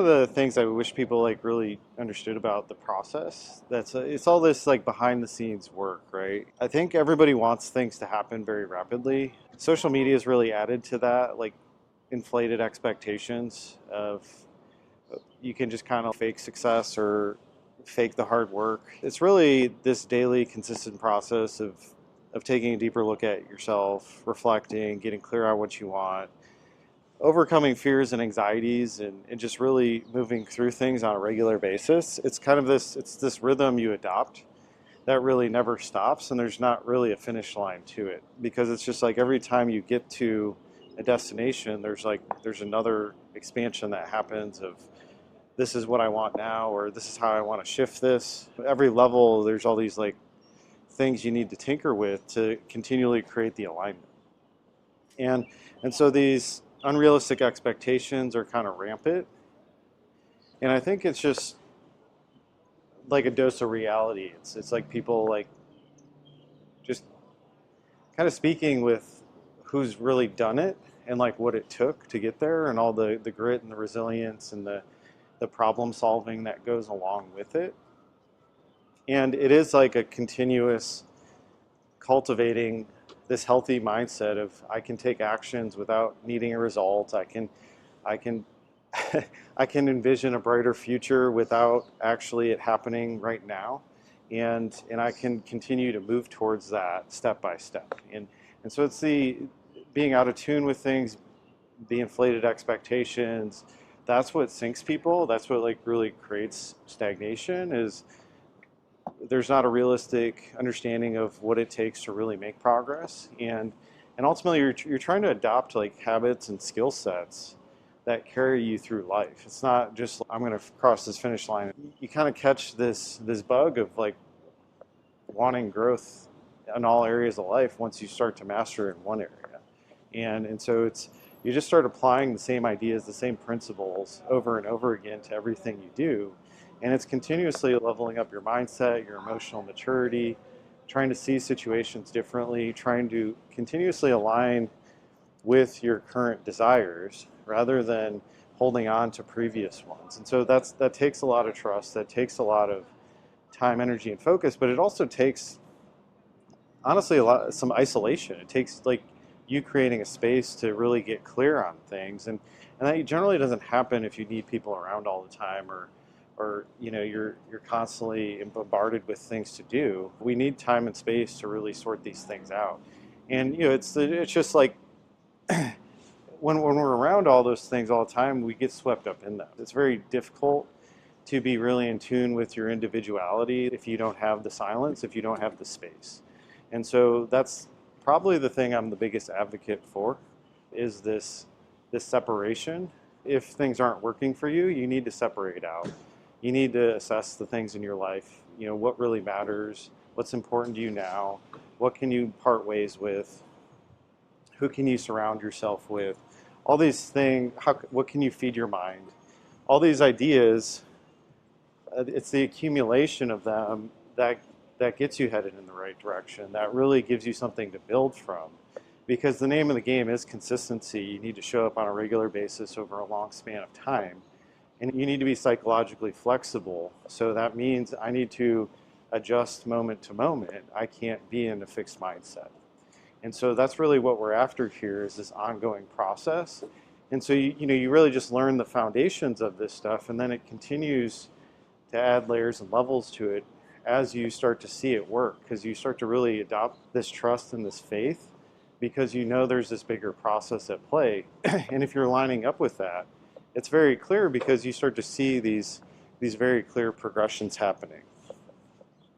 the things I wish people like really understood about the process. It's all this like behind the scenes work, right? I think everybody wants things to happen very rapidly. Social media has really added to that, like inflated expectations of you can just kind of fake success or fake the hard work. It's really this daily consistent process of taking a deeper look at yourself, reflecting, getting clear on what you want, overcoming fears and anxieties, and just really moving through things on a regular basis. It's kind of this rhythm you adopt that really never stops, and there's not really a finish line to it, because it's just like every time you get to a destination, there's another expansion that happens of this is what I want now, or this is how I want to shift this. Every level, there's all these like things you need to tinker with to continually create the alignment. And and so these unrealistic expectations are kind of rampant. And I think it's just like a dose of reality. It's like people like just kind of speaking with who's really done it and like what it took to get there, and all the grit and the resilience and the problem solving that goes along with it. And it is like a continuous cultivating this healthy mindset of I can take actions without needing a result. I can I can envision a brighter future without actually it happening right now. And I can continue to move towards that step by step. And so it's the being out of tune with things, the inflated expectations. That's what sinks people. That's what like really creates stagnation, is there's not a realistic understanding of what it takes to really make progress. And ultimately you're trying to adopt like habits and skill sets that carry you through life. It's not just I'm going to cross this finish line. You kind of catch this bug of like wanting growth in all areas of life once you start to master in one area. And so it's you just start applying the same ideas, the same principles over and over again to everything you do. And it's continuously leveling up your mindset, your emotional maturity, trying to see situations differently, trying to continuously align with your current desires rather than holding on to previous ones. And so that takes a lot of trust, that takes a lot of time, energy, and focus, but it also takes honestly some isolation. It takes like you creating a space to really get clear on things, and that generally doesn't happen if you need people around all the time, or you know you're constantly bombarded with things to do. We need time and space to really sort these things out. And you know it's just like when we're around all those things all the time, we get swept up in them. It's very difficult to be really in tune with your individuality if you don't have the silence, if you don't have the space. And so that's probably the thing I'm the biggest advocate for, is this separation. If things aren't working for you, you need to separate out. You need to assess the things in your life, you know, what really matters, what's important to you now, what can you part ways with, who can you surround yourself with, all these things, what can you feed your mind? All these ideas, it's the accumulation of them that gets you headed in the right direction, that really gives you something to build from. Because the name of the game is consistency. You need to show up on a regular basis over a long span of time. And you need to be psychologically flexible. So that means I need to adjust moment to moment. I can't be in a fixed mindset. And so that's really what we're after here, is this ongoing process. And so you really just learn the foundations of this stuff, and then it continues to add layers and levels to it as you start to see it work, because you start to really adopt this trust and this faith, because you know there's this bigger process at play. And if you're lining up with that, it's very clear, because you start to see these very clear progressions happening.